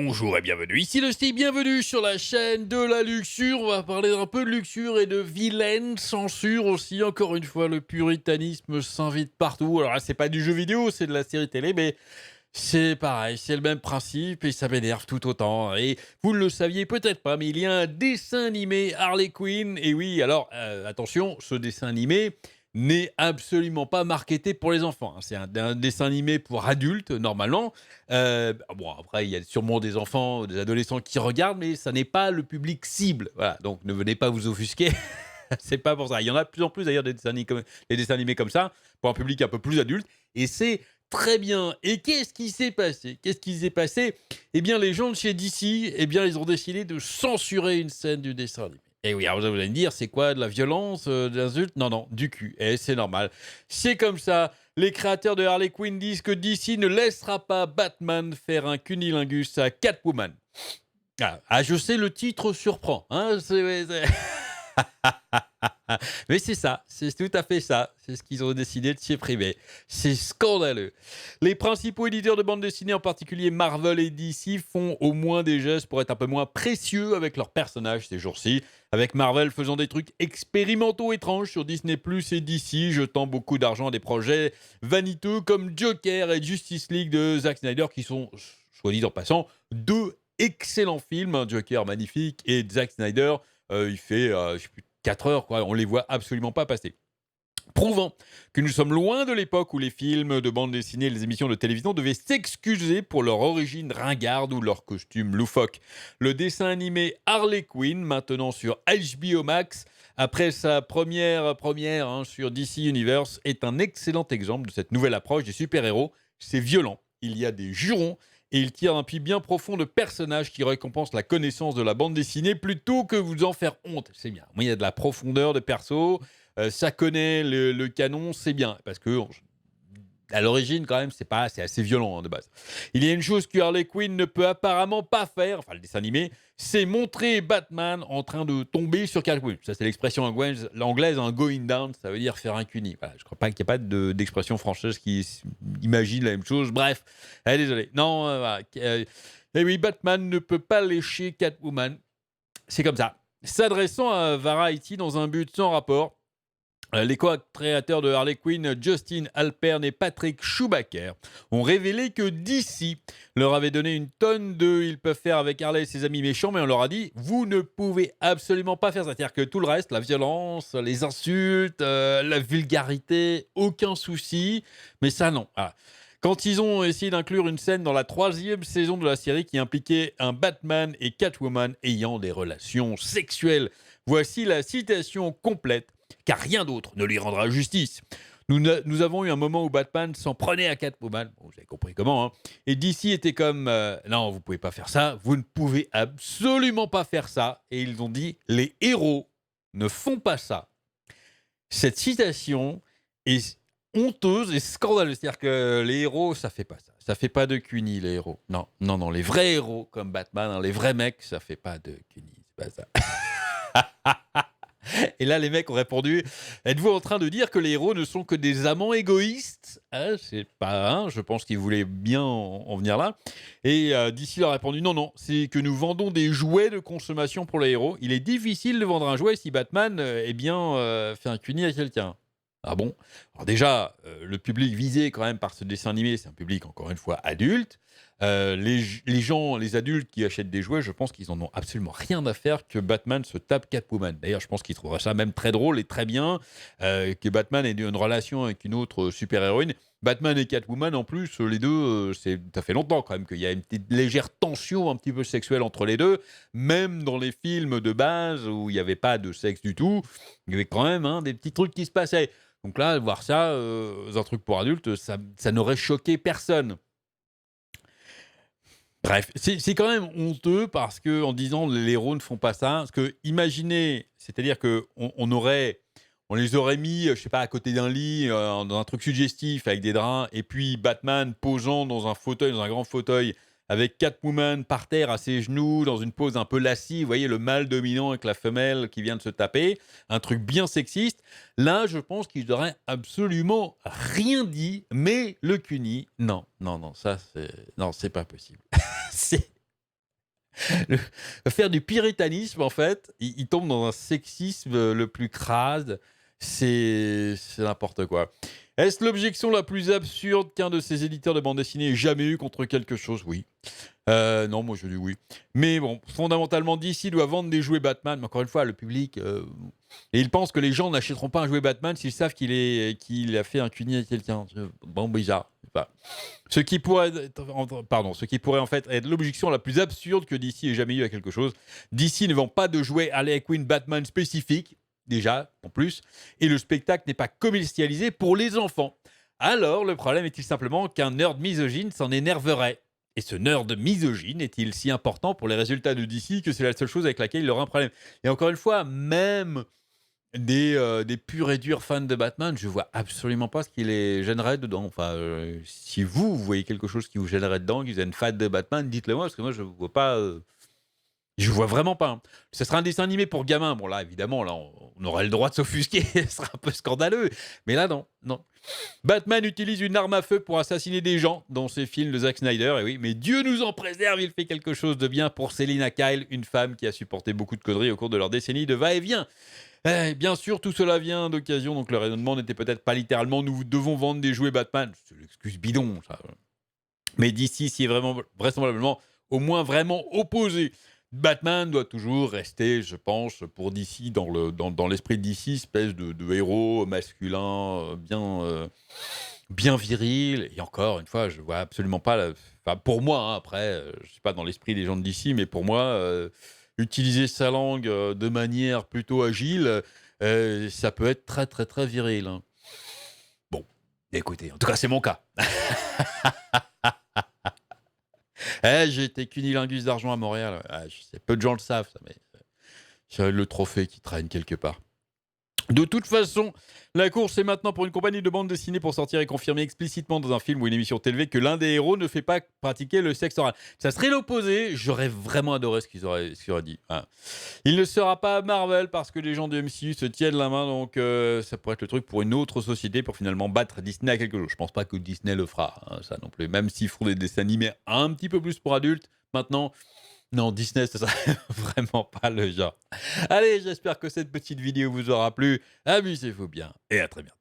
Bonjour et bienvenue, ici le Steve, bienvenue sur la chaîne de la luxure. On va parler un peu de luxure et de vilaine censure aussi. Encore une fois, le puritanisme s'invite partout. Alors là, c'est pas du jeu vidéo, c'est de la série télé, mais c'est pareil, c'est le même principe et ça m'énerve tout autant. Et vous ne le saviez peut-être pas, mais il y a un dessin animé Harley Quinn. Et oui, alors attention, ce dessin animé n'est absolument pas marketé pour les enfants, hein. C'est un dessin animé pour adultes, normalement. Bon, après, il y a sûrement des enfants, des adolescents qui regardent, mais ça n'est pas le public cible. Voilà, donc ne venez pas vous offusquer. C'est pas pour ça. Il y en a de plus en plus d'ailleurs des dessins animés comme ça, pour un public un peu plus adulte. Et c'est très bien. Et qu'est-ce qui s'est passé? Qu'est-ce qui s'est passé? Eh bien, les gens de chez DC, eh bien, ils ont décidé de censurer une scène du dessin animé. Et oui, alors vous allez me dire, c'est quoi de la violence, de l'insulte? Non, non, du cul. Et c'est normal. C'est comme ça. Les créateurs de Harley Quinn disent que DC ne laissera pas Batman faire un cunilingus à Catwoman. Je sais, le titre surprend, hein, mais c'est ça, c'est tout à fait ça. C'est ce qu'ils ont décidé de supprimer. C'est scandaleux. Les principaux éditeurs de bande dessinée, en particulier Marvel et DC, font au moins des gestes pour être un peu moins précieux avec leurs personnages ces jours-ci. Avec Marvel faisant des trucs expérimentaux étranges sur Disney Plus et DC, jetant beaucoup d'argent à des projets vaniteux comme Joker et Justice League de Zack Snyder, qui sont, soit dit en passant, deux excellents films. Un Joker magnifique et Zack Snyder, il fait, je sais plus, 4 heures, quoi. On les voit absolument pas passer. Prouvant que nous sommes loin de l'époque où les films de bande dessinée et les émissions de télévision devaient s'excuser pour leur origine ringarde ou leur costume loufoque. Le dessin animé Harley Quinn, maintenant sur HBO Max, après sa première sur DC Universe, est un excellent exemple de cette nouvelle approche des super-héros. C'est violent, il y a des jurons, et il tire un puits bien profond de personnages qui récompensent la connaissance de la bande dessinée plutôt que vous en faire honte. C'est bien. Moi, il y a de la profondeur de perso, ça connaît le canon, c'est bien. Parce que, à l'origine, quand même, c'est assez violent, hein, de base. Il y a une chose que Harley Quinn ne peut apparemment pas faire, enfin le dessin animé, c'est montrer Batman en train de tomber sur Catwoman. Ça, c'est l'expression anglaise, un going down, ça veut dire faire un cuni. Voilà, je crois pas qu'il n'y ait pas d'expression française qui imagine la même chose. Bref, désolé. Non, voilà. Et oui, Batman ne peut pas lécher Catwoman. C'est comme ça. S'adressant à Variety dans un but sans rapport, les co-créateurs de Harley Quinn, Justin Halpern et Patrick Schumacher, ont révélé que DC leur avait donné une tonne de ils peuvent faire avec Harley et ses amis méchants, mais on leur a dit vous ne pouvez absolument pas faire ça. C'est-à-dire que tout le reste, la violence, les insultes, la vulgarité, aucun souci, mais ça non. Voilà. Quand ils ont essayé d'inclure une scène dans la 3e saison de la série qui impliquait un Batman et Catwoman ayant des relations sexuelles, voici la citation complète, car rien d'autre ne lui rendra justice. Nous avons eu un moment où Batman s'en prenait à Catwoman, bon, vous avez compris comment, hein, et DC était comme non, vous pouvez pas faire ça, vous ne pouvez absolument pas faire ça, et ils ont dit les héros ne font pas ça. Cette citation est honteuse et scandaleuse, c'est-à-dire que les héros, ça fait pas ça. Ça fait pas de cunis, les héros. Non, non, non, les vrais héros comme Batman, hein, les vrais mecs, ça fait pas de cunis, c'est pas ça. Et là, les mecs ont répondu: êtes-vous en train de dire que les héros ne sont que des amants égoïstes? C'est pas, hein, je pense qu'ils voulaient bien en venir là. Et DC leur a répondu: non, non, c'est que nous vendons des jouets de consommation pour les héros. Il est difficile de vendre un jouet si Batman fait un cuni à quelqu'un. Ah bon? Alors déjà, le public visé quand même par ce dessin animé, c'est un public encore une fois adulte. Les gens, les adultes qui achètent des jouets, je pense qu'ils en ont absolument rien à faire que Batman se tape Catwoman. D'ailleurs, je pense qu'ils trouveraient ça même très drôle et très bien, que Batman ait une relation avec une autre super-héroïne. Batman et Catwoman, en plus, les deux, ça fait longtemps quand même qu'il y a une petite légère tension un petit peu sexuelle entre les deux. Même dans les films de base où il n'y avait pas de sexe du tout, il y avait quand même, hein, des petits trucs qui se passaient. Donc là, voir ça, un truc pour adultes, ça n'aurait choqué personne. Bref, c'est quand même honteux parce que en disant les héros ne font pas ça, parce que imaginez, c'est-à-dire que on les aurait mis, je sais pas, à côté d'un lit, dans un truc suggestif avec des draps, et puis Batman posant dans un fauteuil, dans un grand fauteuil, avec Catwoman par terre à ses genoux, dans une pose un peu lascive, vous voyez le mâle dominant avec la femelle qui vient de se taper, un truc bien sexiste. Là, je pense qu'ils n'auraient absolument rien dit, mais le CUNY, non, non, non, ça c'est, non, c'est pas possible. C'est Le faire du puritanisme, en fait, il tombe dans un sexisme, le plus crade. C'est n'importe quoi. Est-ce l'objection la plus absurde qu'un de ces éditeurs de bande dessinée ait jamais eu contre quelque chose? Oui. Non, moi je dis oui. Mais bon, fondamentalement, DC doit vendre des jouets Batman, mais encore une fois, le public, et ils pensent que les gens n'achèteront pas un jouet Batman s'ils savent qu'il a fait un cuni à quelqu'un. Bon, bizarre. Enfin, ce qui pourrait en fait être l'objection la plus absurde que DC ait jamais eu à quelque chose. DC ne vend pas de jouets Harley Quinn Batman spécifiques, déjà, en plus, et le spectacle n'est pas commercialisé pour les enfants. Alors, le problème est-il simplement qu'un nerd misogyne s'en énerverait? Et ce nerd misogyne est-il si important pour les résultats de DC que c'est la seule chose avec laquelle il aura un problème? Et encore une fois, même des purs et durs fans de Batman, je vois absolument pas ce qui les gênerait dedans. Enfin, si vous voyez quelque chose qui vous gênerait dedans, que vous êtes fan de Batman, dites-le moi, parce que moi, je vois pas. Je vois vraiment pas, hein. Ce sera un dessin animé pour gamins. Bon, là, évidemment, là, on aurait le droit de s'offusquer. Ce sera un peu scandaleux. Mais là, non, non. Batman utilise une arme à feu pour assassiner des gens dans ses films de Zack Snyder. Et oui, mais Dieu nous en préserve, il fait quelque chose de bien pour Selina Kyle, une femme qui a supporté beaucoup de conneries au cours de leur décennie de va-et-vient. Bien sûr, tout cela vient d'occasion, donc le raisonnement n'était peut-être pas littéralement nous devons vendre des jouets Batman. C'est l'excuse bidon, ça. Mais d'ici, s'y est vraiment, vraisemblablement, au moins vraiment opposé. Batman doit toujours rester, je pense, pour DC, dans l'esprit de DC, espèce de héros masculin bien viril. Et encore une fois, je vois absolument pas. Enfin, pour moi, hein, après, je suis pas dans l'esprit des gens de DC, mais pour moi, utiliser sa langue de manière plutôt agile, ça peut être très, très, très viril, hein. Bon, écoutez, en tout cas, c'est mon cas. J'ai été cunilingus d'argent à Montréal. Ouais. Je sais, peu de gens le savent, ça, mais j'ai le trophée qui traîne quelque part. De toute façon, la course est maintenant pour une compagnie de bande dessinée pour sortir et confirmer explicitement dans un film ou une émission télé que l'un des héros ne fait pas pratiquer le sexe oral. Ça serait l'opposé. J'aurais vraiment adoré ce qu'ils auraient dit, hein. Il ne sera pas Marvel parce que les gens de MCU se tiennent la main, donc ça pourrait être le truc pour une autre société pour finalement battre Disney à quelque chose. Je pense pas que Disney le fera, hein, ça non plus. Même s'ils font des dessins animés un petit peu plus pour adultes, maintenant, non, Disney, ça serait vraiment pas le genre. Allez, j'espère que cette petite vidéo vous aura plu. Amusez-vous bien et à très bientôt.